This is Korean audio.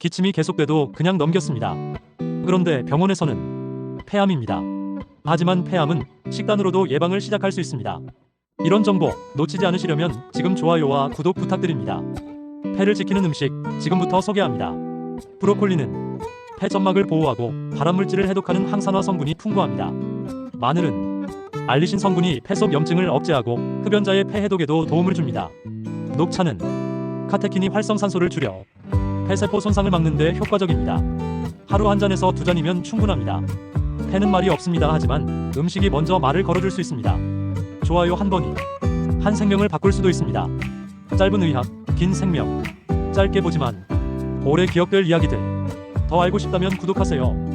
기침이 계속돼도 그냥 넘겼습니다. 그런데 병원에서는 폐암입니다. 하지만 폐암은 식단으로도 예방을 시작할 수 있습니다. 이런 정보 놓치지 않으시려면 지금 좋아요와 구독 부탁드립니다. 폐를 지키는 음식 지금부터 소개합니다. 브로콜리는 폐 점막을 보호하고 발암물질을 해독하는 항산화 성분이 풍부합니다. 마늘은 알리신 성분이 폐 속 염증을 억제하고 흡연자의 폐 해독에도 도움을 줍니다. 녹차는 카테킨이 활성산소를 줄여 폐세포 손상을 막는 데 효과적입니다. 하루 한 잔에서 두 잔이면 충분합니다. 폐는 말이 없습니다. 하지만 음식이 먼저 말을 걸어줄 수 있습니다. 좋아요 한 번이 한 생명을 바꿀 수도 있습니다. 짧은 의학, 긴 생명. 짧게 보지만 오래 기억될 이야기들. 더 알고 싶다면 구독하세요.